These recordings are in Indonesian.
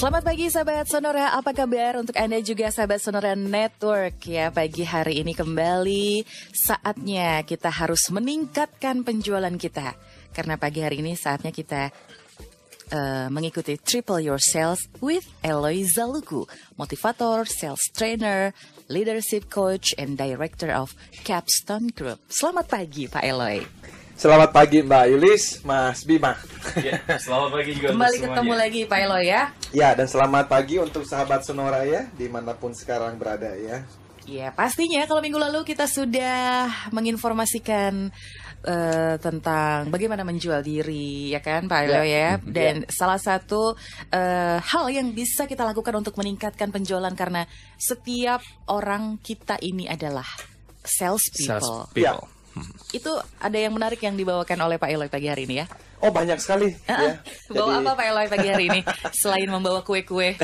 Selamat pagi sahabat Sonora, apa kabar untuk Anda juga sahabat Sonora Network ya. Pagi hari ini kembali saatnya kita harus meningkatkan penjualan kita. Karena pagi hari ini saatnya kita mengikuti Triple Your Sales with Eloy Zaluku, motivator, sales trainer, leadership coach, and director of Capstone Group. Selamat pagi Pak Eloy. Selamat pagi Mbak Yulis, Mas Bima. Ya, selamat pagi juga. Kembali ketemu lagi Pak Eloy ya. Ya, dan selamat pagi untuk sahabat Sonora ya, dimanapun sekarang berada ya. Ya, pastinya kalau minggu lalu kita sudah menginformasikan tentang bagaimana menjual diri, ya kan Pak Eloy ya. Dan salah satu hal yang bisa kita lakukan untuk meningkatkan penjualan karena setiap orang kita ini adalah sales people. Ya. Itu ada yang menarik yang dibawakan oleh Pak Eloy pagi hari ini ya. Oh, banyak sekali ya. Bawa apa Pak Eloy pagi hari ini selain membawa kue-kue?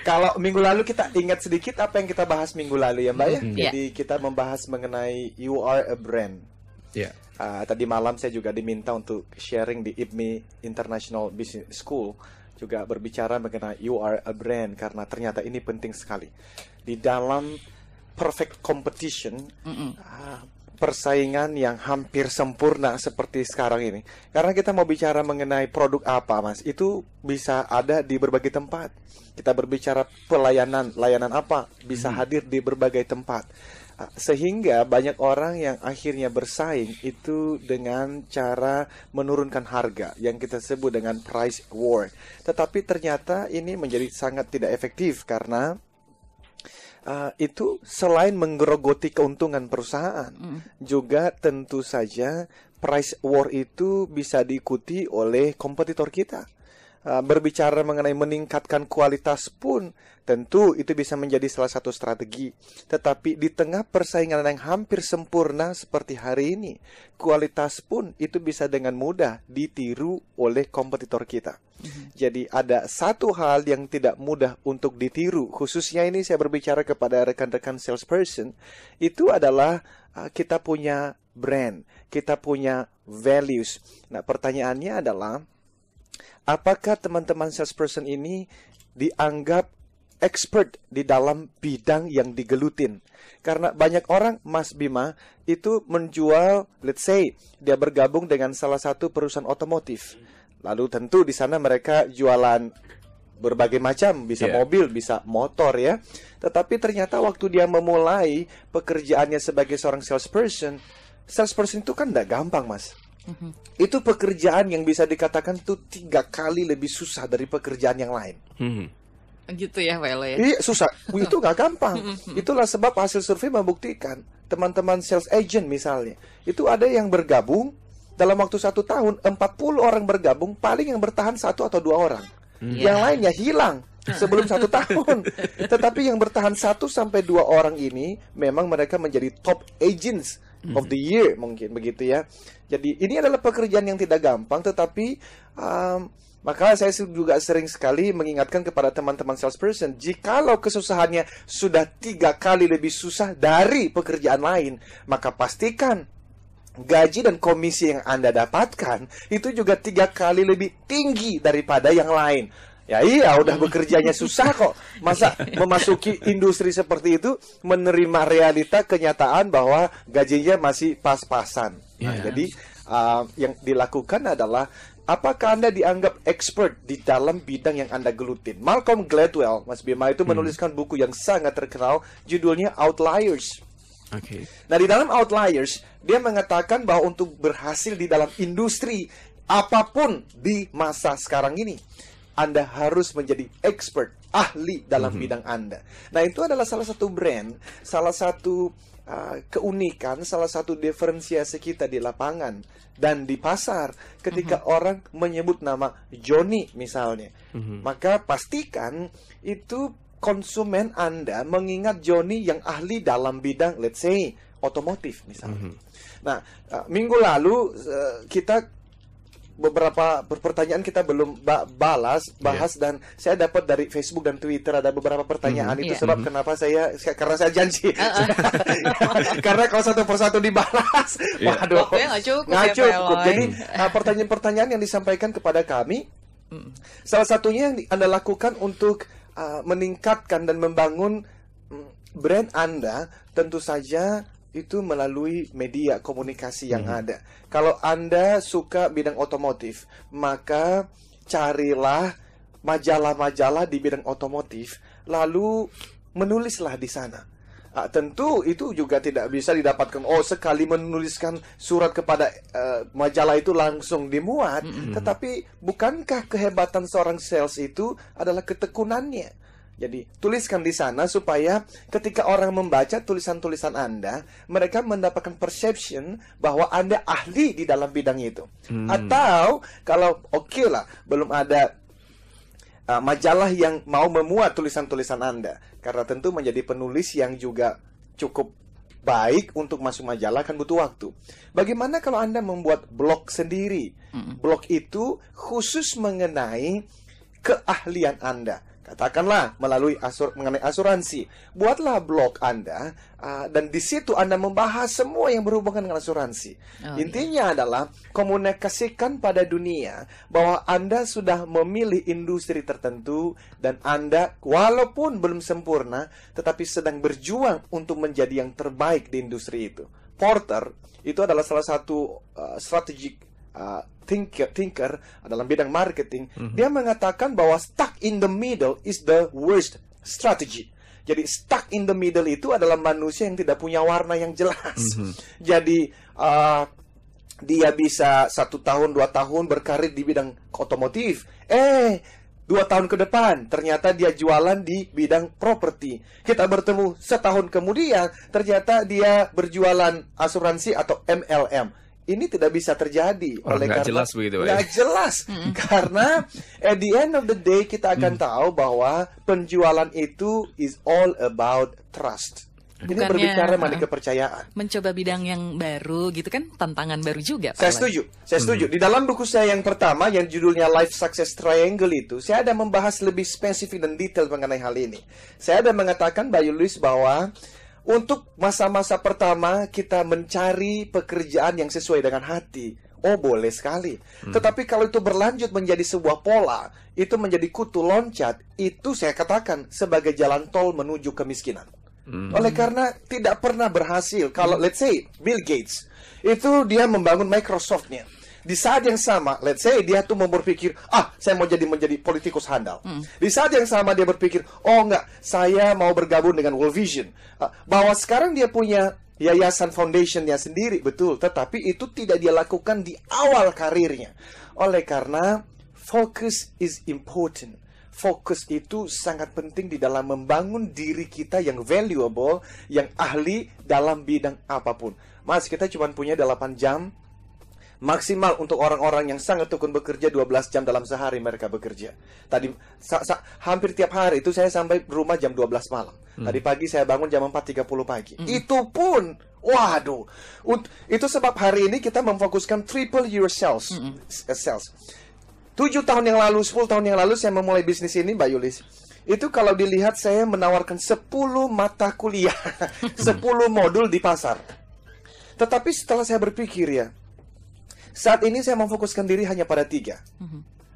Kalau minggu lalu kita ingat sedikit apa yang kita bahas minggu lalu ya Mbak ya. Jadi kita membahas mengenai you are a brand. Tadi malam saya juga diminta untuk sharing di IPMI International Business School, juga berbicara mengenai you are a brand karena ternyata ini penting sekali di dalam perfect competition, persaingan yang hampir sempurna seperti sekarang ini. Karena kita mau bicara mengenai produk apa, Mas, itu bisa ada di berbagai tempat. Kita berbicara layanan apa, bisa hadir di berbagai tempat. Sehingga banyak orang yang akhirnya bersaing itu dengan cara menurunkan harga yang kita sebut dengan price war. Tetapi ternyata ini menjadi sangat tidak efektif karena itu selain menggerogoti keuntungan perusahaan, juga tentu saja price war itu bisa diikuti oleh kompetitor kita. Berbicara mengenai meningkatkan kualitas pun tentu itu bisa menjadi salah satu strategi. Tetapi di tengah persaingan yang hampir sempurna seperti hari ini, kualitas pun itu bisa dengan mudah ditiru oleh kompetitor kita. Jadi ada satu hal yang tidak mudah untuk ditiru, khususnya ini saya berbicara kepada rekan-rekan salesperson, itu adalah kita punya brand, kita punya values. Nah, pertanyaannya adalah, apakah teman-teman salesperson ini dianggap expert di dalam bidang yang digelutin? Karena banyak orang, Mas Bima, itu menjual, let's say, dia bergabung dengan salah satu perusahaan otomotif. Lalu tentu di sana mereka jualan berbagai macam, bisa mobil, bisa motor ya. Tetapi ternyata waktu dia memulai pekerjaannya sebagai seorang salesperson itu kan tidak gampang, Mas. Itu pekerjaan yang bisa dikatakan tuh 3 kali lebih susah dari pekerjaan yang lain. Gitu ya Pak Eloy ya? Iya, susah. Itu gak gampang. Itulah sebab hasil survei membuktikan teman-teman sales agent misalnya, itu ada yang bergabung dalam waktu 1 tahun, 40 orang bergabung, paling yang bertahan 1 atau 2 orang. Yang lainnya hilang sebelum 1 tahun. Tetapi yang bertahan 1 sampai 2 orang ini memang mereka menjadi top agents of the year, mungkin begitu ya. Jadi ini adalah pekerjaan yang tidak gampang, tetapi maka saya juga sering sekali mengingatkan kepada teman-teman salesperson, jikalau kesusahannya sudah 3 kali lebih susah dari pekerjaan lain, maka pastikan gaji dan komisi yang Anda dapatkan itu juga 3 kali lebih tinggi daripada yang lain. Ya iya, udah bekerjanya susah kok. Masa memasuki industri seperti itu, menerima realita kenyataan bahwa gajinya masih pas-pasan. Nah, jadi yang dilakukan adalah, apakah Anda dianggap expert di dalam bidang yang Anda gelutin? Malcolm Gladwell, Mas Bima, itu menuliskan buku yang sangat terkenal, judulnya Outliers. Nah, di dalam Outliers, dia mengatakan bahwa untuk berhasil di dalam industri apapun di masa sekarang ini, Anda harus menjadi expert, ahli dalam bidang Anda. Nah, itu adalah salah satu brand, salah satu keunikan, salah satu diferensiasi kita di lapangan dan di pasar. Ketika orang menyebut nama Johnny misalnya, maka pastikan itu konsumen Anda mengingat Johnny yang ahli dalam bidang, let's say, otomotif misalnya. Nah, minggu lalu kita beberapa pertanyaan kita belum bahas dan saya dapat dari Facebook dan Twitter ada beberapa pertanyaan. Itu sebab kenapa karena saya janji. Karena kalau satu persatu dibalas, waduh, nggak cukup. Jadi pertanyaan-pertanyaan yang disampaikan kepada kami Salah satunya yang Anda lakukan untuk meningkatkan dan membangun brand Anda, tentu saja itu melalui media komunikasi yang ada. Kalau Anda suka bidang otomotif, maka carilah majalah-majalah di bidang otomotif, lalu menulislah di sana. Tentu itu juga tidak bisa didapatkan, sekali menuliskan surat kepada majalah itu langsung dimuat. Tetapi bukankah kehebatan seorang sales itu adalah ketekunannya? Jadi tuliskan di sana supaya ketika orang membaca tulisan-tulisan Anda, mereka mendapatkan perception bahwa Anda ahli di dalam bidang itu. Atau kalau lah, belum ada majalah yang mau memuat tulisan-tulisan Anda, karena tentu menjadi penulis yang juga cukup baik untuk masuk majalah kan butuh waktu. Bagaimana kalau Anda membuat blog sendiri? Blog itu khusus mengenai keahlian Anda. Katakanlah melalui mengenai asuransi. Buatlah blog Anda dan di situ Anda membahas semua yang berhubungan dengan asuransi. Intinya adalah komunikasikan pada dunia bahwa Anda sudah memilih industri tertentu dan Anda walaupun belum sempurna tetapi sedang berjuang untuk menjadi yang terbaik di industri itu. Porter itu adalah salah satu strategic thinker dalam bidang marketing. Dia mengatakan bahwa stuck in the middle is the worst strategy. Jadi stuck in the middle itu adalah manusia yang tidak punya warna yang jelas. Jadi dia bisa 1 tahun 2 tahun berkarir di bidang otomotif. 2 tahun ke depan ternyata dia jualan di bidang properti. Kita bertemu setahun kemudian ternyata dia berjualan asuransi atau MLM. Ini tidak bisa terjadi oleh karena jelas begitu, nggak jelas. Karena at the end of the day kita akan tahu bahwa penjualan itu is all about trust. Ini berbicara mengenai kepercayaan. Mencoba bidang yang baru gitu kan tantangan baru juga. Saya setuju. Di dalam buku saya yang pertama yang judulnya Life Success Triangle itu, saya ada membahas lebih spesifik dan detail mengenai hal ini. Saya ada mengatakan Mbak Yulis bahwa untuk masa-masa pertama kita mencari pekerjaan yang sesuai dengan hati. Boleh sekali. Tetapi kalau itu berlanjut menjadi sebuah pola, itu menjadi kutu loncat, itu saya katakan sebagai jalan tol menuju kemiskinan. Oleh karena tidak pernah berhasil. Kalau let's say Bill Gates, itu dia membangun Microsoft-nya. Di saat yang sama, let's say dia tuh mau berpikir, saya mau menjadi politikus handal. Di saat yang sama dia berpikir, enggak, saya mau bergabung dengan World Vision. Bahwa sekarang dia punya yayasan foundationnya sendiri, betul. Tetapi itu tidak dia lakukan di awal karirnya. Oleh karena focus is important. Fokus itu sangat penting di dalam membangun diri kita yang valuable, yang ahli dalam bidang apapun. Mas, kita cuma punya 8 jam. Maksimal untuk orang-orang yang sangat tekun bekerja 12 jam dalam sehari mereka bekerja. Tadi hampir tiap hari itu saya sampai rumah jam 12 malam. Tadi pagi saya bangun jam 4.30 pagi. Itu pun, waduh. Itu sebab hari ini kita memfokuskan triple your sales. 7 tahun yang lalu, 10 tahun yang lalu saya memulai bisnis ini, Mbak Yulis. Itu kalau dilihat saya menawarkan 10 mata kuliah, 10 modul di pasar. Tetapi setelah saya berpikir ya, saat ini saya memfokuskan diri hanya pada 3.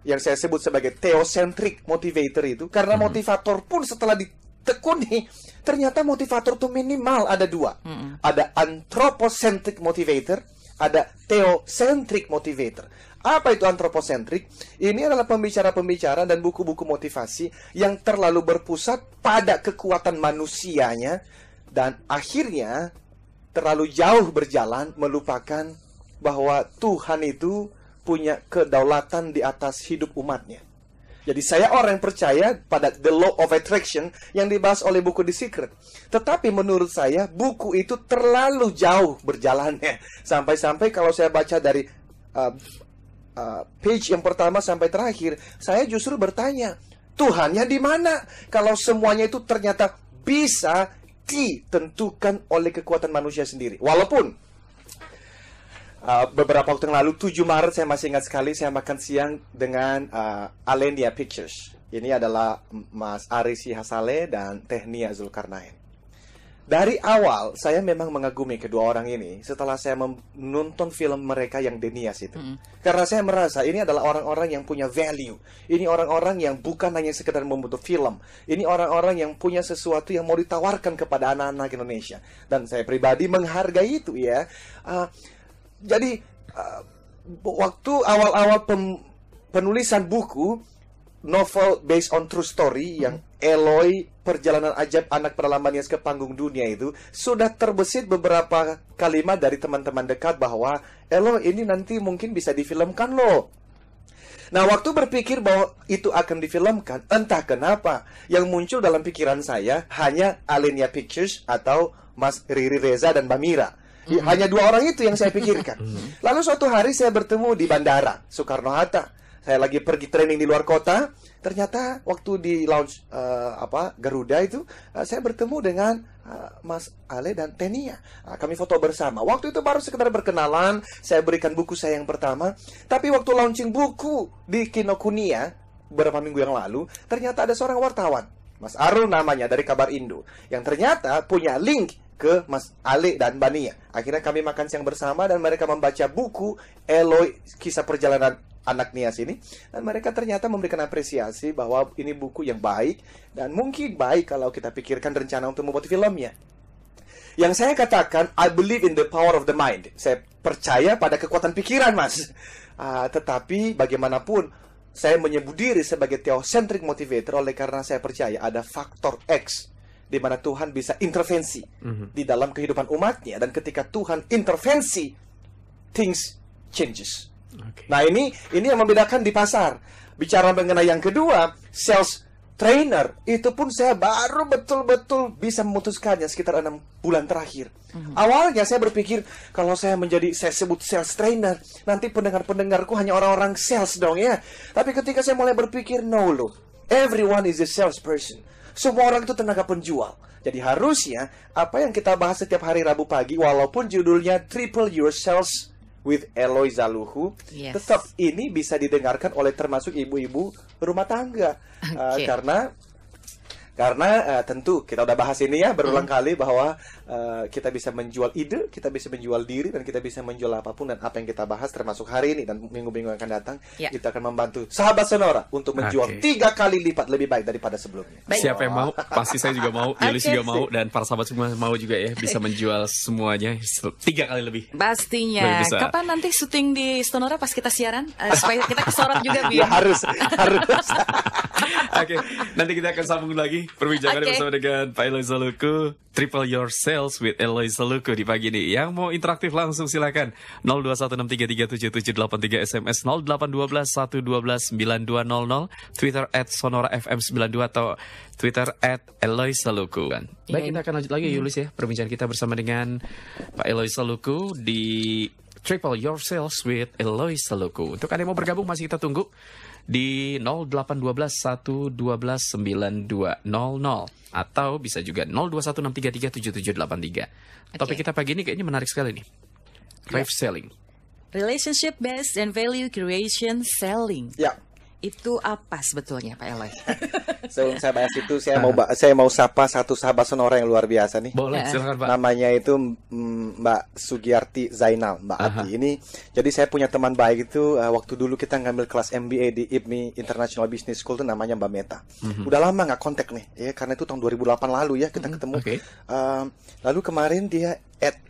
Yang saya sebut sebagai theocentric motivator itu. Karena motivator pun setelah ditekuni, ternyata motivator itu minimal ada 2. Ada anthropocentric motivator, ada theocentric motivator. Apa itu anthropocentric? Ini adalah pembicara-pembicara dan buku-buku motivasi yang terlalu berpusat pada kekuatan manusianya dan akhirnya terlalu jauh berjalan melupakan bahwa Tuhan itu punya kedaulatan di atas hidup umatnya. Jadi saya orang yang percaya pada The Law of Attraction yang dibahas oleh buku The Secret. Tetapi menurut saya buku itu terlalu jauh berjalannya. Sampai-sampai kalau saya baca dari page yang pertama sampai terakhir, saya justru bertanya, Tuhannya di mana? Kalau semuanya itu ternyata bisa ditentukan oleh kekuatan manusia sendiri. Walaupun beberapa waktu yang lalu, 7 Maret saya masih ingat sekali, saya makan siang dengan Alenia Pictures. Ini adalah Mas Ari Sihasale dan Teh Nia Zulkarnain. Dari awal saya memang mengagumi kedua orang ini setelah saya menonton film mereka yang Denias itu. Karena saya merasa ini adalah orang-orang yang punya value. Ini orang-orang yang bukan hanya sekedar membentuk film. Ini orang-orang yang punya sesuatu yang mau ditawarkan kepada anak-anak Indonesia. Dan saya pribadi menghargai itu ya. Jadi waktu awal-awal penulisan buku novel based on true story yang Eloy Perjalanan Ajaib Anak Pedalaman Nias ke Panggung Dunia itu sudah terbesit beberapa kalimat dari teman-teman dekat bahwa Eloy ini nanti mungkin bisa difilmkan loh. Nah, waktu berpikir bahwa itu akan difilmkan, entah kenapa yang muncul dalam pikiran saya hanya Alenia Pictures atau Mas Riri Reza dan Mbak Mira. Hanya dua orang itu yang saya pikirkan. Lalu suatu hari saya bertemu di bandara Soekarno-Hatta. Saya lagi pergi training di luar kota. Ternyata waktu di lounge Garuda itu saya bertemu dengan Mas Ale dan Tenia. Kami foto bersama. Waktu itu baru sekedar berkenalan. Saya berikan buku saya yang pertama. Tapi waktu launching buku di Kinokuniya beberapa minggu yang lalu, ternyata ada seorang wartawan, Mas Arul namanya, dari Kabar Indo, yang ternyata punya link ke Mas Ale dan Bania. Akhirnya kami makan siang bersama dan mereka membaca buku Eloy Kisah Perjalanan Anak Nias ini, dan mereka ternyata memberikan apresiasi bahwa ini buku yang baik dan mungkin baik kalau kita pikirkan rencana untuk membuat filmnya. Yang saya katakan, I believe in the power of the mind. Saya percaya pada kekuatan pikiran, Mas. Tetapi bagaimanapun saya menyebut diri sebagai theocentric motivator oleh karena saya percaya ada faktor X di mana Tuhan bisa intervensi di dalam kehidupan umatnya, dan ketika Tuhan intervensi, things changes. Nah, ini yang membedakan di pasar. Bicara mengenai yang kedua, sales trainer, itu pun saya baru betul-betul bisa memutuskannya sekitar 6 bulan terakhir. Awalnya saya berpikir, kalau saya sebut sales trainer, nanti pendengar-pendengarku hanya orang-orang sales dong ya. Tapi ketika saya mulai berpikir, no loh, everyone is a salesperson. Semua orang itu tenaga penjual. Jadi harusnya apa yang kita bahas setiap hari Rabu pagi, walaupun judulnya Triple Your Sales with Eloy Zaluhu, tetap ini bisa didengarkan oleh termasuk ibu-ibu rumah tangga. Karena tentu kita udah bahas ini ya berulang kali bahwa kita bisa menjual ide, kita bisa menjual diri, dan kita bisa menjual apapun. Dan apa yang kita bahas termasuk hari ini dan minggu-minggu yang akan datang, kita akan membantu sahabat Sonora untuk menjual 3 kali lipat lebih baik daripada sebelumnya. Siapa yang mau? Pasti saya juga mau, Yulis juga mau, dan para sahabat semua mau juga ya, bisa menjual semuanya 3 kali lebih. Pastinya. Kapan nanti syuting di Sonora pas kita siaran? Supaya kita kesorot juga, ya, harus. Oke, nanti kita akan sambung lagi perbincangan bersama dengan Pak Eloy Zaluku, Triple Your Sales with Eloy Zaluku di pagi ini. Yang mau interaktif langsung silakan 0216337783, SMS 0812129200, Twitter @SonoraFM92 atau Twitter @Eloy Zaluku. Baik, kita akan lanjut lagi Yulis ya, perbincangan kita bersama dengan Pak Eloy Zaluku di Triple Your Sales with Eloy Zaluku. Untuk Anda yang mau bergabung, masih kita tunggu di 0812-112-9200 atau bisa juga 0216337783. Topik kita pagi ini kayaknya menarik sekali nih. Rave selling. Relationship based and value creation selling. Ya. Itu apa sebetulnya, Pak Eloy? Sebelum saya bahas itu, saya mau sapa satu sahabat Sonora yang luar biasa nih. Boleh, silakan Pak. Namanya itu Mbak Sugiyarti Zainal, Mbak Ati. Ini, jadi saya punya teman baik itu, waktu dulu kita ngambil kelas MBA di IPMI International Business School, itu namanya Mbak Meta. Udah lama nggak kontak nih, ya karena itu tahun 2008 lalu ya kita ketemu. Lalu kemarin dia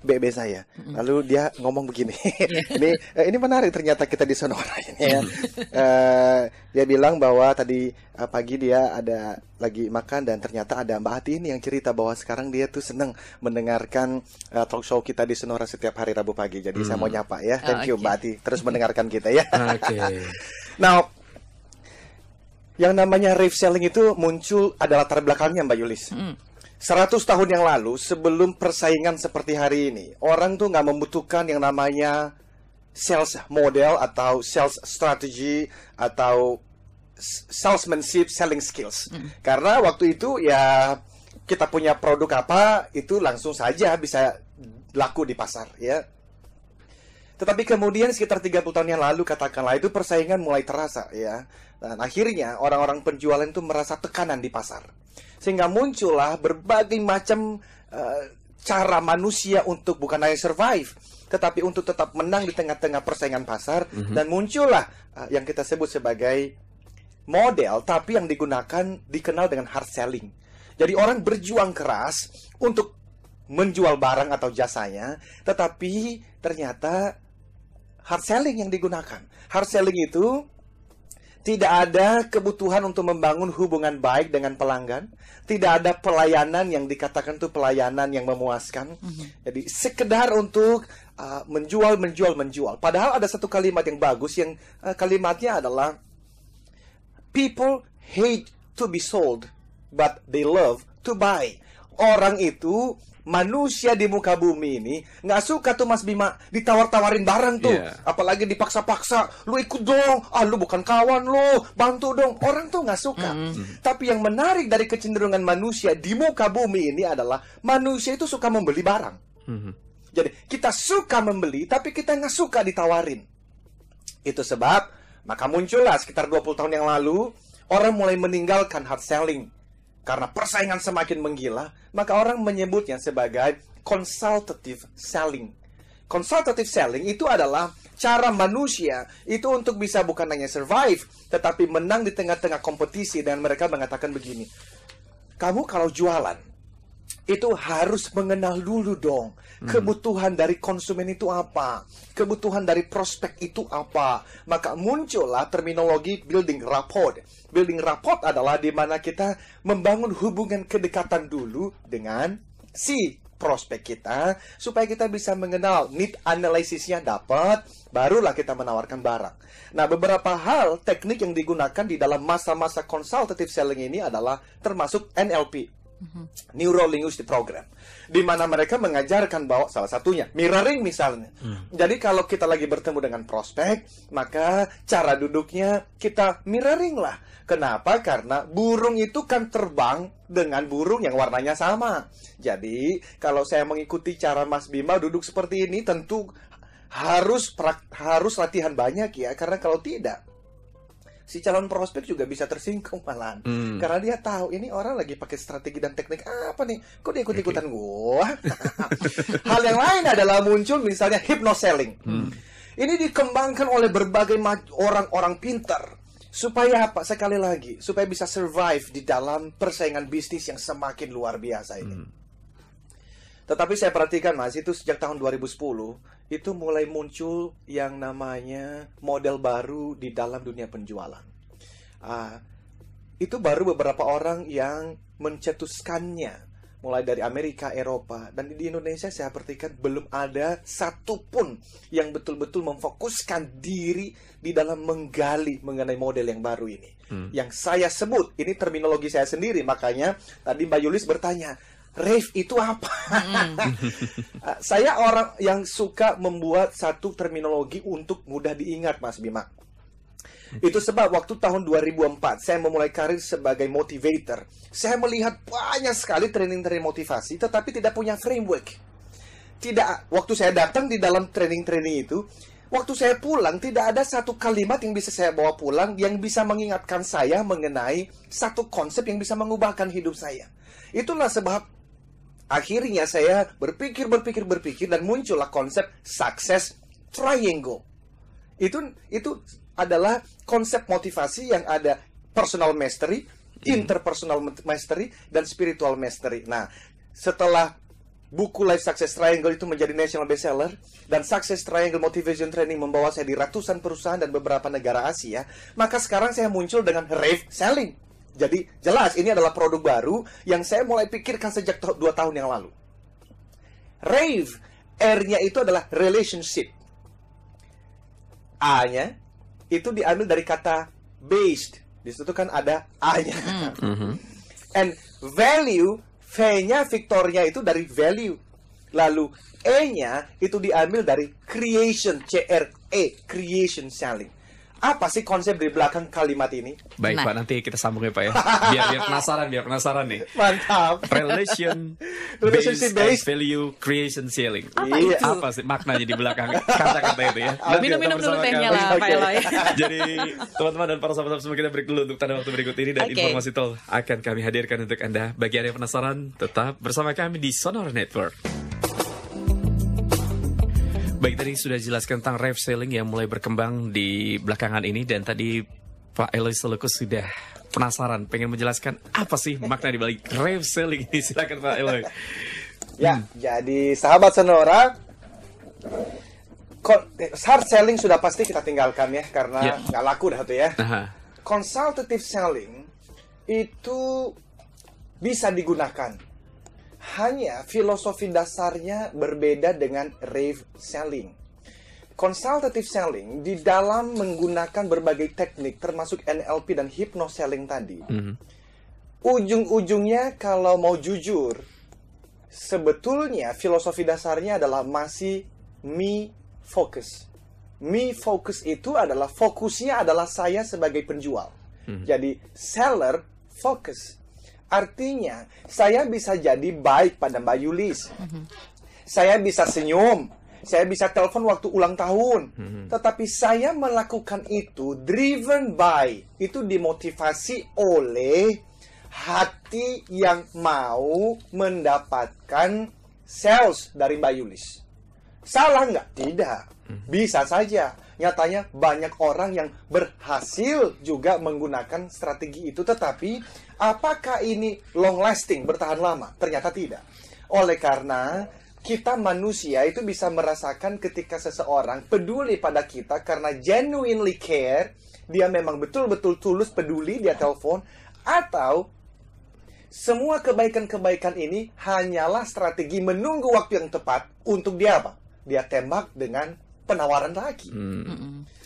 @BB saya. Lalu dia ngomong begini. Ini menarik ternyata kita di Sonora ini ya. Dia bilang bahwa tadi pagi dia ada lagi makan dan ternyata ada Mbak Ati ini yang cerita bahwa sekarang dia tuh seneng mendengarkan talk show kita di Sonora setiap hari Rabu pagi. Jadi saya mau nyapa ya. Thank you Mbak Ati terus mendengarkan kita ya. Nah, yang namanya rave selling itu muncul adalah latar belakangnya Mbak Yulis. 100 tahun yang lalu, sebelum persaingan seperti hari ini, orang tuh nggak membutuhkan yang namanya sales model atau sales strategy atau salesmanship, selling skills. Karena waktu itu ya kita punya produk apa, itu langsung saja bisa laku di pasar ya. Tetapi kemudian sekitar 30 tahun yang lalu katakanlah itu persaingan mulai terasa ya. Dan akhirnya orang-orang penjualan itu merasa tekanan di pasar. Sehingga muncullah berbagai macam cara manusia untuk bukan hanya survive, tetapi untuk tetap menang di tengah-tengah persaingan pasar. Dan muncullah yang kita sebut sebagai model, tapi yang dikenal dengan hard selling. Jadi orang berjuang keras untuk menjual barang atau jasanya, tetapi ternyata hard selling yang digunakan. Hard selling itu tidak ada kebutuhan untuk membangun hubungan baik dengan pelanggan. Tidak ada pelayanan yang dikatakan itu pelayanan yang memuaskan. Jadi sekedar untuk menjual. Padahal ada satu kalimat yang bagus yang kalimatnya adalah people hate to be sold, but they love to buy. Orang itu, manusia di muka bumi ini nggak suka tuh Mas Bima ditawar-tawarin barang tuh, apalagi dipaksa-paksa, lu ikut dong, lu bukan kawan lu, bantu dong. Orang tuh nggak suka. Tapi yang menarik dari kecenderungan manusia di muka bumi ini adalah manusia itu suka membeli barang. Jadi kita suka membeli, tapi kita nggak suka ditawarin. Itu sebab maka muncullah sekitar 20 tahun yang lalu orang mulai meninggalkan hard selling. Karena persaingan semakin menggila, maka orang menyebutnya sebagai consultative selling. Consultative selling itu adalah cara manusia itu untuk bisa bukan hanya survive, tetapi menang di tengah-tengah kompetisi. Dan mereka mengatakan begini, kamu kalau jualan, itu harus mengenal dulu dong kebutuhan dari konsumen itu apa, kebutuhan dari prospek itu apa. Maka muncullah terminologi building rapport. Building rapport adalah di mana kita membangun hubungan kedekatan dulu dengan si prospek kita, supaya kita bisa mengenal, need analisisnya dapat, barulah kita menawarkan barang. Nah, beberapa hal teknik yang digunakan di dalam masa-masa consultative selling ini adalah termasuk NLP, Neuro Linguistic Program, di mana mereka mengajarkan bahwa salah satunya mirroring misalnya. Jadi kalau kita lagi bertemu dengan prospek, maka cara duduknya kita mirroring lah. Kenapa? Karena burung itu kan terbang dengan burung yang warnanya sama. Jadi kalau saya mengikuti cara Mas Bima duduk seperti ini, tentu harus latihan banyak ya. Karena kalau tidak, si calon prospek juga bisa tersinggung malahan. Karena dia tahu ini orang lagi pakai strategi dan teknik apa nih, kok dia ikut-ikutan gua. Hal yang lain adalah muncul misalnya hypnoselling. Ini dikembangkan oleh berbagai orang-orang pintar. Supaya apa? Sekali lagi, supaya bisa survive di dalam persaingan bisnis yang semakin luar biasa ini. Tetapi saya perhatikan Mas, itu sejak tahun 2010 itu mulai muncul yang namanya model baru di dalam dunia penjualan. Itu baru beberapa orang yang mencetuskannya, mulai dari Amerika, Eropa, dan di Indonesia saya perhatikan belum ada satupun yang betul-betul memfokuskan diri di dalam menggali mengenai model yang baru ini. Yang saya sebut, ini terminologi saya sendiri, makanya tadi Mbak Yulis bertanya, rave itu apa? Saya orang yang suka membuat satu terminologi untuk mudah diingat, Mas Bima. Itu sebab waktu tahun 2004 saya memulai karir sebagai motivator. Saya melihat banyak sekali training-training motivasi, tetapi tidak punya framework. Waktu saya datang di dalam training-training itu, waktu saya pulang tidak ada satu kalimat yang bisa saya bawa pulang yang bisa mengingatkan saya mengenai satu konsep yang bisa mengubahkan hidup saya. Itulah sebab akhirnya saya berpikir dan muncullah konsep success triangle. Itu adalah konsep motivasi yang ada personal mastery, interpersonal mastery, dan spiritual mastery. Nah, setelah buku Life Success Triangle itu menjadi national bestseller, dan Success Triangle Motivation Training membawa saya di ratusan perusahaan dan beberapa negara Asia, maka sekarang saya muncul dengan Rave Selling. Jadi, jelas ini adalah produk baru yang saya mulai pikirkan sejak 2 tahun yang lalu. Rave, R-nya itu adalah relationship. A-nya itu diambil dari kata based. Di situ kan ada A-nya. And value, V-nya, Victoria itu dari value. Lalu E-nya itu diambil dari creation, C-R-E, creation selling. Apa sih konsep di belakang kalimat ini? Baik Nah. Pak, nanti kita sambung ya Pak ya. Biar penasaran nih. Mantap. Relationship Relationship based. value creation ceiling. Apa Iya. itu? Apa sih maknanya di belakang kata-kata itu ya? Nanti Minum-minum tetap dulu bersama tehnya kami. lah, Pak Oke. Eloy. Jadi teman-teman dan para sahabat semua kita break dulu untuk tanda waktu berikut ini dan Oke. informasi tol akan kami hadirkan untuk Anda. Bagi Anda yang penasaran, tetap bersama kami di Sonora Network. Baik, tadi sudah jelaskan tentang rave selling yang mulai berkembang di belakangan ini dan tadi Pak Eloy Saloku sudah penasaran, pengen menjelaskan apa sih makna di balik rave selling ini. Silakan Pak Eloy. Ya, jadi sahabat Sonora, hard selling sudah pasti kita tinggalkan ya, karena nggak laku dah tuh ya. Aha. Consultative selling itu bisa digunakan. Hanya filosofi dasarnya berbeda dengan rave selling. Consultative selling di dalam menggunakan berbagai teknik termasuk NLP dan hypnoselling tadi. Ujung-ujungnya kalau mau jujur, sebetulnya filosofi dasarnya adalah masih me focus. Me focus itu adalah fokusnya adalah saya sebagai penjual. Jadi seller focus. Artinya, saya bisa jadi baik pada Mbak Yulis. Saya bisa senyum. Saya bisa telepon waktu ulang tahun. Tetapi saya melakukan itu driven by. Itu dimotivasi oleh hati yang mau mendapatkan sales dari Mbak Yulis. Salah nggak? Tidak. Bisa saja. Nyatanya banyak orang yang berhasil juga menggunakan strategi itu. Tetapi apakah ini long lasting, bertahan lama? Ternyata tidak. Oleh karena kita manusia itu bisa merasakan ketika seseorang peduli pada kita karena genuinely care, dia memang betul-betul tulus peduli, dia telepon, atau semua kebaikan-kebaikan ini hanyalah strategi menunggu waktu yang tepat untuk dia apa? Dia tembak dengan penawaran lagi.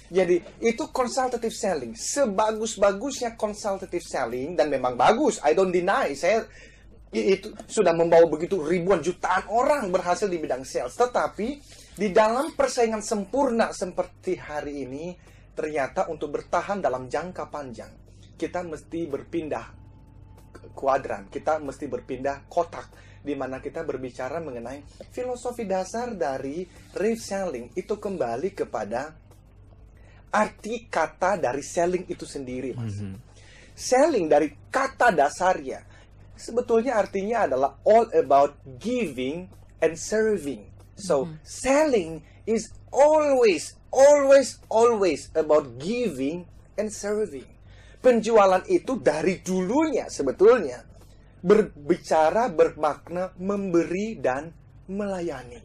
Jadi itu consultative selling. Sebagus-bagusnya consultative selling, dan memang bagus, I don't deny, saya itu sudah membawa begitu ribuan jutaan orang berhasil di bidang sales. Tetapi di dalam persaingan sempurna seperti hari ini, ternyata untuk bertahan dalam jangka panjang, kita mesti berpindah kuadran, kita mesti berpindah kotak, di mana kita berbicara mengenai filosofi dasar dari rave selling. Itu kembali kepada arti kata dari selling itu sendiri, Mas. Selling dari kata dasarnya sebetulnya artinya adalah all about giving and serving. So, selling is always about giving and serving. Penjualan itu dari dulunya sebetulnya berbicara bermakna memberi dan melayani.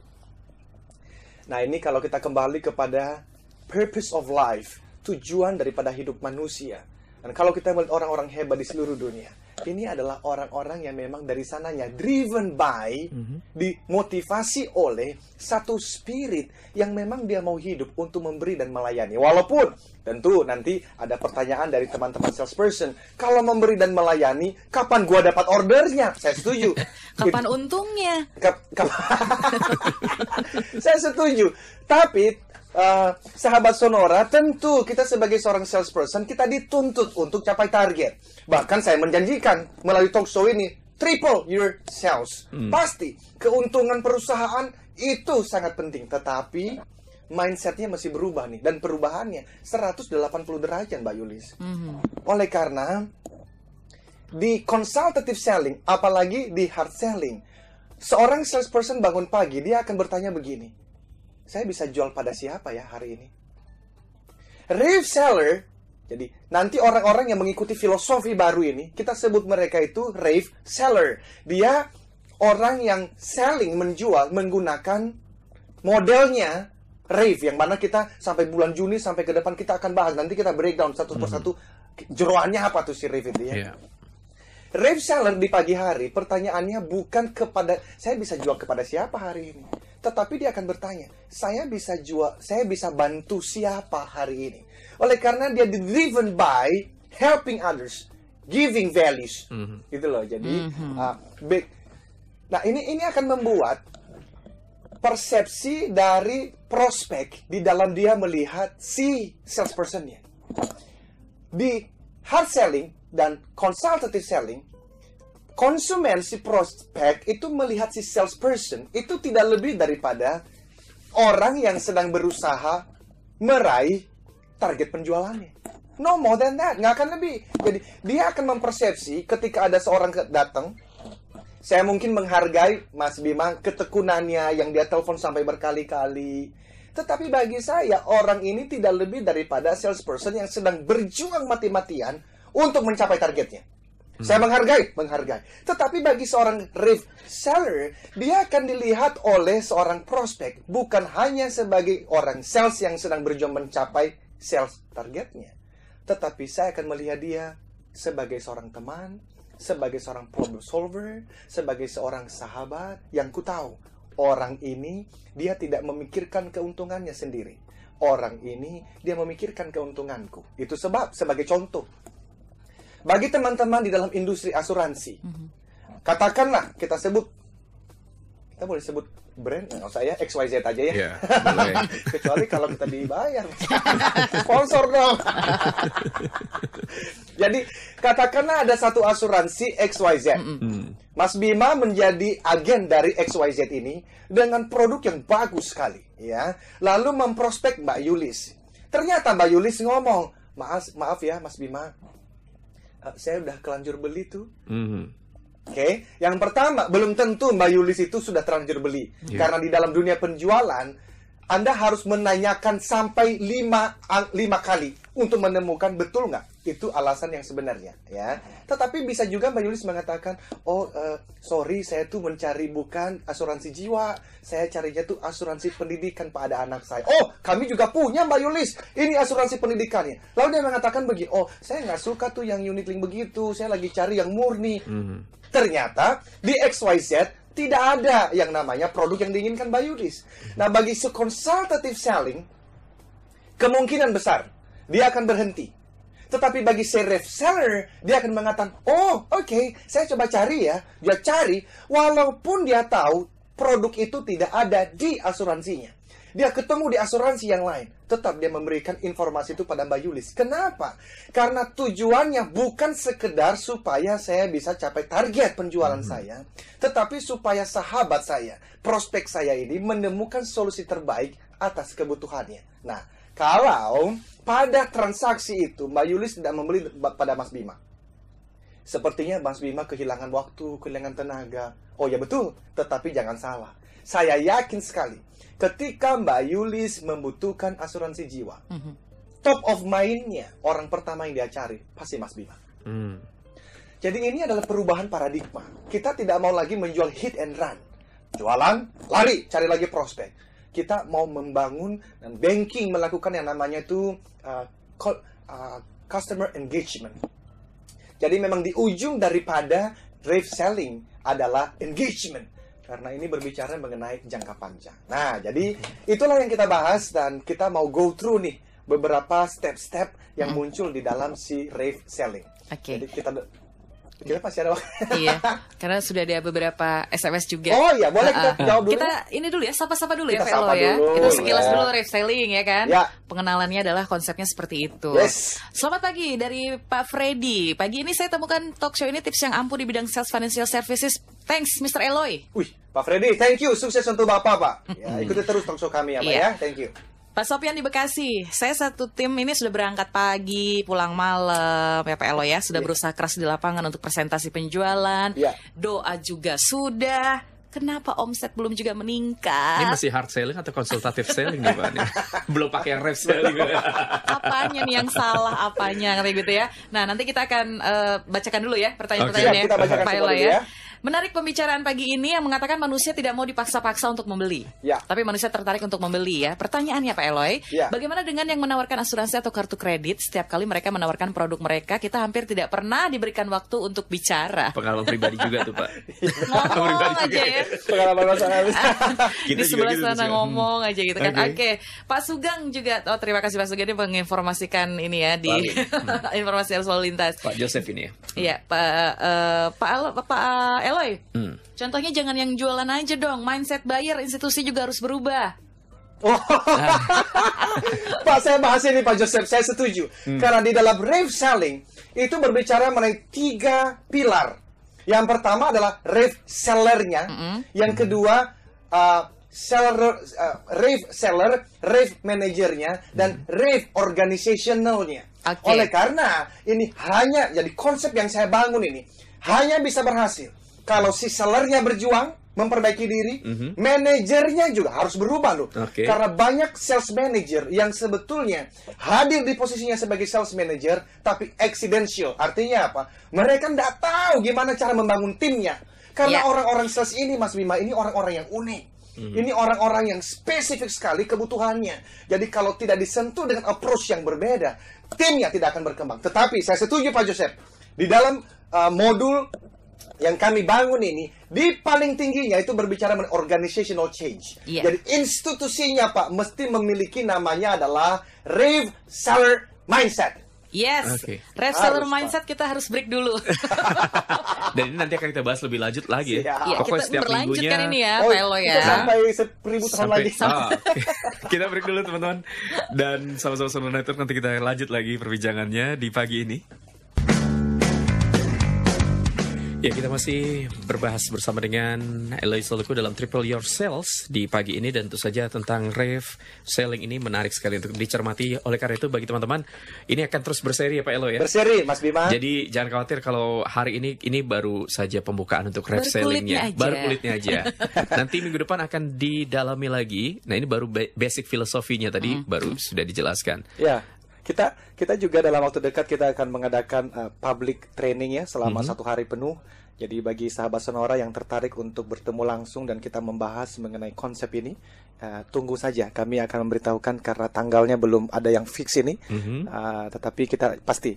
Nah, ini kalau kita kembali kepada purpose of life, tujuan daripada hidup manusia. Dan kalau kita melihat orang-orang hebat di seluruh dunia, ini adalah orang-orang yang memang dari sananya driven by, dimotivasi oleh satu spirit yang memang dia mau hidup untuk memberi dan melayani. Walaupun tentu nanti ada pertanyaan dari teman-teman salesperson, kalau memberi dan melayani, kapan gua dapat ordernya? Saya setuju. Kapan untungnya? Saya setuju. Tapi sahabat Sonora, tentu kita sebagai seorang salesperson, kita dituntut untuk capai target. Bahkan saya menjanjikan melalui talk show ini, triple your sales. Pasti keuntungan perusahaan itu sangat penting. Tetapi mindsetnya masih berubah nih. Dan perubahannya 180 derajat, Mbak Yulis. Oleh karena di consultative selling, apalagi di hard selling, seorang salesperson bangun pagi, dia akan bertanya begini, saya bisa jual pada siapa ya hari ini? Rave seller, jadi nanti orang-orang yang mengikuti filosofi baru ini, kita sebut mereka itu rave seller. Dia orang yang selling, menjual, menggunakan modelnya rave, yang mana kita sampai bulan Juni, sampai ke depan kita akan bahas. Nanti kita breakdown satu persatu, jeroannya apa tuh si rave itu ya. Rave seller di pagi hari, pertanyaannya bukan kepada, saya bisa jual kepada siapa hari ini? Tetapi dia akan bertanya, saya bisa bantu siapa hari ini? Oleh karena dia driven by helping others, giving values, gitu loh. Jadi, nah ini akan membuat persepsi dari prospek di dalam dia melihat si salespersonnya. Di hard selling dan consultative selling, konsumen si prospek itu melihat si salesperson itu tidak lebih daripada orang yang sedang berusaha meraih target penjualannya. No more than that, nggak akan lebih. Jadi dia akan mempersepsi ketika ada seorang datang, saya mungkin menghargai Mas Bima ketekunannya yang dia telepon sampai berkali-kali. Tetapi bagi saya orang ini tidak lebih daripada salesperson yang sedang berjuang mati-matian untuk mencapai targetnya. Saya menghargai. Tetapi bagi seorang seller, dia akan dilihat oleh seorang prospek bukan hanya sebagai orang sales yang sedang berjuang mencapai sales targetnya. Tetapi saya akan melihat dia sebagai seorang teman, sebagai seorang problem solver, sebagai seorang sahabat yang ku tahu. Orang ini, dia tidak memikirkan keuntungannya sendiri. Orang ini, dia memikirkan keuntunganku. Itu sebab, sebagai contoh, bagi teman-teman di dalam industri asuransi, katakanlah kita boleh sebut brand, nggak usah ya, XYZ aja ya. Yeah, boleh. Kecuali kalau kita dibayar. Sponsor dong. Jadi, katakanlah ada satu asuransi XYZ. Mas Bima menjadi agen dari XYZ ini dengan produk yang bagus sekali, ya. Lalu memprospek Mbak Yulis. Ternyata Mbak Yulis ngomong, maaf ya Mas Bima, saya udah kelanjur beli tuh. Oke, yang pertama, belum tentu Mbak Yulis itu sudah terlanjur beli. Karena di dalam dunia penjualan, Anda harus menanyakan sampai 5 kali untuk menemukan betul nggak itu alasan yang sebenarnya, ya. Tetapi bisa juga Mbak Yulis mengatakan, sorry, saya tuh mencari bukan asuransi jiwa, saya carinya tuh asuransi pendidikan pada anak saya. Oh, kami juga punya Mbak Yulis, ini asuransi pendidikannya. Lalu dia mengatakan begini, saya nggak suka tuh yang unit link begitu, saya lagi cari yang murni. Ternyata di XYZ tidak ada yang namanya produk yang diinginkan Mbak Yulis. Nah, bagi consultative selling, kemungkinan besar dia akan berhenti. Tetapi bagi reseller, dia akan mengatakan, oke, saya coba cari ya. Dia cari, walaupun dia tahu produk itu tidak ada di asuransinya. Dia ketemu di asuransi yang lain. Tetap dia memberikan informasi itu pada Mbak Yulis. Kenapa? Karena tujuannya bukan sekedar supaya saya bisa capai target penjualan saya. Tetapi supaya sahabat saya, prospek saya ini menemukan solusi terbaik atas kebutuhannya. Nah, kalau pada transaksi itu Mbak Yulis tidak membeli pada Mas Bima, sepertinya Mas Bima kehilangan waktu, kehilangan tenaga. Oh ya betul, tetapi jangan salah. Saya yakin sekali, ketika Mbak Yulis membutuhkan asuransi jiwa, top of mind-nya, orang pertama yang dia cari, pasti Mas Bima. Jadi ini adalah perubahan paradigma. Kita tidak mau lagi menjual hit and run. Jualan, lari, cari lagi prospek. Kita mau membangun dan banking melakukan yang namanya itu customer engagement. Jadi memang di ujung daripada selling adalah engagement. Karena ini berbicara mengenai jangka panjang. Nah, jadi itulah yang kita bahas dan kita mau go through nih beberapa step-step yang muncul di dalam si selling. Jadi kita pasti ada waktu. Iya, karena sudah ada beberapa SMS juga. Oh iya, boleh kita jawab dulu. Kita ini dulu ya, sapa-sapa dulu kita ya, Velo ya. Dulu, kita sekilas dulu selling ya kan. Ya. Pengenalannya adalah konsepnya seperti itu. Yes. Selamat pagi dari Pak Freddy. Pagi ini saya temukan talk show ini tips yang ampuh di bidang sales financial services. Thanks, Mr. Eloy. Wih, Pak Freddy, thank you. Sukses untuk Bapak, Pak. Ya, ikuti terus talk show kami ya, Pak ya. Thank you. Pak Sofian di Bekasi, saya satu tim ini sudah berangkat pagi, pulang malam, ya Pak Elo ya, sudah berusaha keras di lapangan untuk presentasi penjualan, doa juga sudah, kenapa omset belum juga meningkat? Ini masih hard selling atau consultative selling nih Pak? Belum pakai yang ref selling. Apanya nih yang salah, apanya, kayak gitu ya. Nah nanti kita akan bacakan dulu ya pertanyaan-pertanyaannya kita bacakan Pak Elo ya. Menarik pembicaraan pagi ini yang mengatakan manusia tidak mau dipaksa-paksa untuk membeli. Tapi manusia tertarik untuk membeli ya. Pertanyaannya Pak Eloy, bagaimana dengan yang menawarkan asuransi atau kartu kredit? Setiap kali mereka menawarkan produk mereka, kita hampir tidak pernah diberikan waktu untuk bicara. Pengalaman pribadi juga tuh Pak. Ngomong aja ya. Pengalaman masalah. Di sebelah sana ngomong aja gitu kan. Oke. Pak Sugeng juga, terima kasih Pak Sugeng ini menginformasikan ini ya di informasi arus lalu lintas. Pak Joseph ini ya. Iya, Pak Eloy, contohnya jangan yang jualan aja dong. Mindset buyer institusi juga harus berubah. Pak, saya bahas ini Pak Joseph, saya setuju. Karena di dalam rave selling itu berbicara mengenai 3 pilar. Yang pertama adalah rave sellernya, yang kedua rave seller, rave manajernya, dan rave organizationalnya. Oleh karena ini hanya jadi konsep yang saya bangun ini hanya bisa berhasil kalau si sellernya berjuang memperbaiki diri, manajernya juga harus berubah loh. Karena banyak sales manager yang sebetulnya hadir di posisinya sebagai sales manager tapi accidental. Artinya apa? Mereka nggak tahu gimana cara membangun timnya. Karena orang-orang sales ini, Mas Bima, ini orang-orang yang unik. Ini orang-orang yang spesifik sekali kebutuhannya. Jadi kalau tidak disentuh dengan approach yang berbeda, timnya tidak akan berkembang. Tetapi saya setuju Pak Joseph, di dalam modul yang kami bangun ini, di paling tingginya itu berbicara mengenai organizational change. Jadi institusinya Pak mesti memiliki namanya adalah rave seller mindset. Yes, rave seller mindset kita harus break dulu. Dan ini nanti akan kita bahas lebih lanjut lagi ya. Iya, Pokoknya kita setiap berlanjut minggunya. kan ini ya, Pak Elo ya. Kita sampai 1000 tahun lagi. Kita break dulu teman-teman. Dan sama-sama Sonora Network nanti kita lanjut lagi perbincangannya di pagi ini. Ya, kita masih berbahas bersama dengan Eloy Saluku dalam Triple Your Sales di pagi ini, dan tentu saja tentang rave selling ini menarik sekali untuk dicermati. Oleh karena itu bagi teman-teman, ini akan terus berseri ya Pak Elo ya. Berseri Mas Bima. Jadi jangan khawatir kalau hari ini baru saja pembukaan untuk rave sellingnya. Baru kulitnya aja. Nanti minggu depan akan didalami lagi. Nah, ini baru basic filosofinya tadi baru sudah dijelaskan. Ya. Kita juga dalam waktu dekat kita akan mengadakan public training ya selama 1 hari penuh. Jadi bagi sahabat Sonora yang tertarik untuk bertemu langsung dan kita membahas mengenai konsep ini, tunggu saja. Kami akan memberitahukan karena tanggalnya belum ada yang fix ini, tetapi kita pasti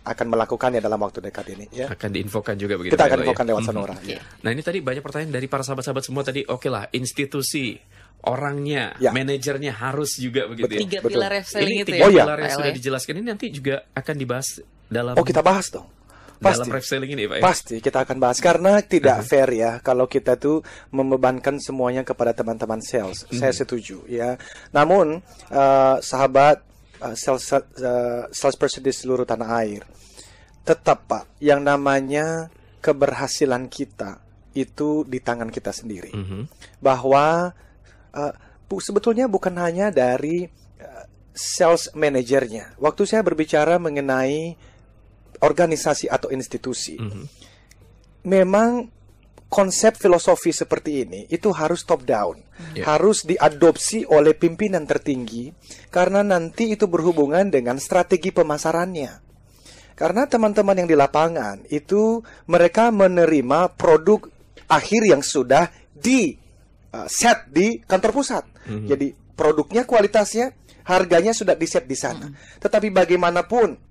akan melakukannya dalam waktu dekat ini. Ya. Akan diinfokan juga begitu. Kita akan infokan lewat Sonora. Ya. Nah, ini tadi banyak pertanyaan dari para sahabat-sahabat semua tadi. Oke lah, institusi, orangnya, manajernya harus juga begitu. 3 pilar rave selling itu ya. 3 pilar yang sudah dijelaskan ini nanti juga akan dibahas dalam. Oh, kita bahas dong. Pasti. Dalam rave selling ini Pak ya? Pasti kita akan bahas karena tidak fair ya kalau kita tuh membebankan semuanya kepada teman-teman sales. Saya setuju ya. Namun sahabat salesperson di seluruh tanah air, tetap Pak, yang namanya keberhasilan kita itu di tangan kita sendiri. Bahwa sebetulnya bukan hanya dari sales manajernya. Waktu saya berbicara mengenai organisasi atau institusi, memang konsep filosofi seperti ini itu harus top down, harus diadopsi oleh pimpinan tertinggi, karena nanti itu berhubungan dengan strategi pemasarannya. Karena teman-teman yang di lapangan itu mereka menerima produk akhir yang sudah di set di kantor pusat. Jadi produknya, kualitasnya, harganya sudah di set di sana. Tetapi bagaimanapun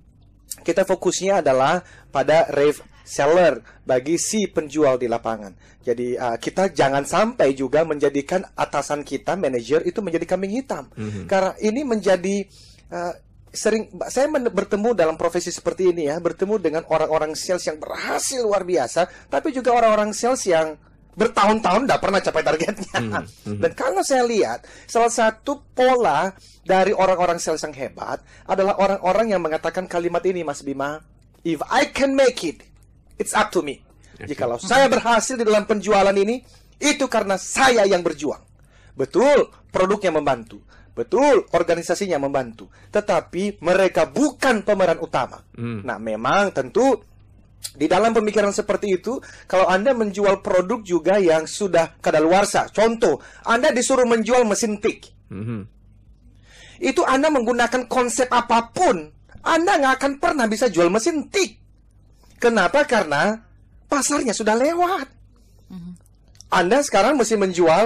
kita fokusnya adalah pada rave seller bagi si penjual di lapangan. Jadi kita jangan sampai juga menjadikan atasan kita, manajer itu menjadi kambing hitam. Karena ini menjadi sering saya bertemu dalam profesi seperti ini ya, bertemu dengan orang-orang sales yang berhasil luar biasa, tapi juga orang-orang sales yang bertahun-tahun tidak pernah capai targetnya. Dan kalau saya lihat, salah satu pola dari orang-orang sales yang hebat adalah orang-orang yang mengatakan kalimat ini, Mas Bima, if I can make it, it's up to me. Jikalau saya berhasil di dalam penjualan ini, itu karena saya yang berjuang. Betul, produknya membantu. Betul, organisasinya membantu. Tetapi mereka bukan pemeran utama. Nah, memang tentu di dalam pemikiran seperti itu, kalau Anda menjual produk juga yang sudah kadaluarsa, contoh, Anda disuruh menjual mesin tik. Itu Anda menggunakan konsep apapun, Anda nggak akan pernah bisa jual mesin tik. Kenapa? Karena pasarnya sudah lewat. Anda sekarang mesti menjual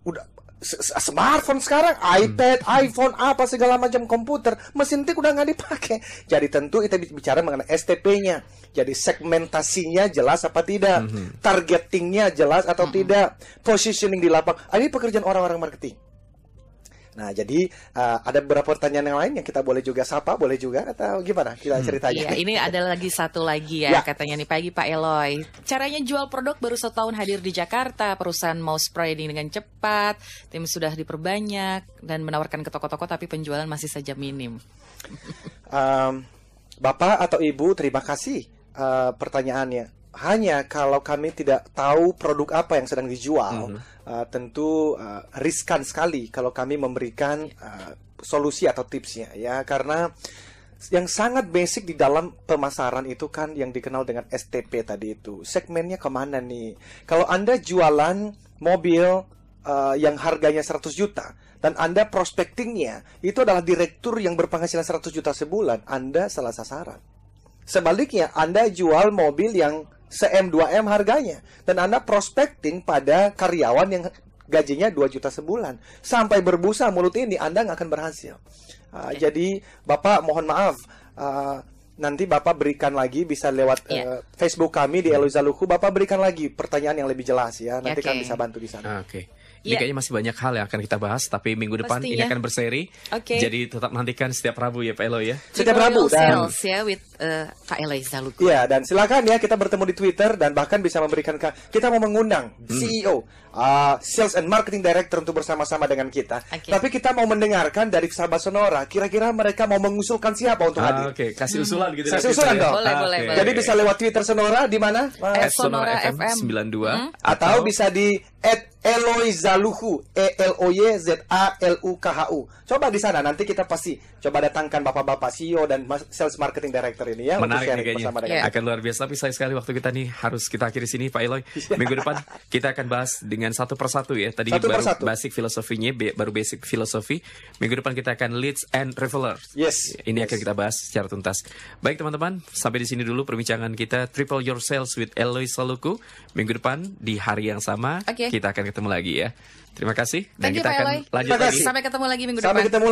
udah smartphone sekarang, iPad, iPhone, apa segala macam komputer, mesin tik udah nggak dipakai. Jadi tentu kita bicara mengenai STP-nya. Jadi segmentasinya jelas apa tidak, targetingnya jelas atau tidak, positioning di lapangan. Ini pekerjaan orang-orang marketing. Nah, jadi ada beberapa pertanyaan yang lain yang kita boleh juga sapa, boleh juga atau gimana kita ceritanya? Iya, ini ada lagi satu lagi ya, Ya. katanya nih pagi Pak Eloy. Caranya jual produk baru 1 tahun hadir di Jakarta, perusahaan mau spreading dengan cepat, tim sudah diperbanyak dan menawarkan ke toko-toko tapi penjualan masih saja minim. Bapak atau Ibu, terima kasih pertanyaannya. Hanya kalau kami tidak tahu produk apa yang sedang dijual, tentu riskan sekali kalau kami memberikan solusi atau tipsnya ya, karena yang sangat basic di dalam pemasaran itu kan yang dikenal dengan STP tadi itu. Segmennya kemana nih? Kalau Anda jualan mobil yang harganya 100 juta dan Anda prospectingnya itu adalah direktur yang berpenghasilan 100 juta sebulan, Anda salah sasaran. Sebaliknya, Anda jual mobil yang se-M 2M harganya dan Anda prospecting pada karyawan yang gajinya 2 juta sebulan. Sampai berbusa mulut ini, Anda nggak akan berhasil. Jadi, Bapak mohon maaf, nanti Bapak berikan lagi, bisa lewat Facebook kami di Eloy Zaluku. Bapak berikan lagi pertanyaan yang lebih jelas ya. Nanti kan bisa bantu di sana. Oke. Ini kayaknya masih banyak hal yang akan kita bahas, tapi minggu depan ini akan berseri. Jadi tetap nantikan setiap Rabu ya Pak Eloy ya. Setiap Rabu dan sales ya with Pak Eloy Zaluku. Iya, dan silakan ya kita bertemu di Twitter dan bahkan bisa memberikan kita mau mengundang CEO, Sales and Marketing Director untuk bersama-sama dengan kita. Tapi kita mau mendengarkan dari sahabat Sonora, kira-kira mereka mau mengusulkan siapa untuk hadir. Oke, kasih usulan gitu. Kasih usulan dong. Boleh. Jadi bisa lewat Twitter Sonora di mana? Sonora FM 92 Atau bisa di @Eloy Zaluku, ELOYZALUKHU. Coba di sana nanti kita pasti coba datangkan bapak-bapak CEO dan Sales Marketing Director ini ya. Menarik nih kayaknya. Bersama dengan Akan luar biasa, tapi sayang sekali waktu kita nih harus kita akhiri sini Pak Eloy. Minggu depan kita akan bahas dengan satu persatu ya. Tadi Satu baru persatu. basic filosofinya, baru basic filosofi. Minggu depan kita akan leads and referrals. Yes. Ini akan kita bahas secara tuntas. Baik teman-teman, sampai di sini dulu perbincangan kita Triple Your Sales with Eloy Zaluku. Minggu depan di hari yang sama kita akan ketemu lagi ya. Terima kasih dan Thank you, kita Pak akan Eloy. lanjut Terima lagi. kasih. Sampai ketemu lagi minggu Sampai depan. ketemu lagi.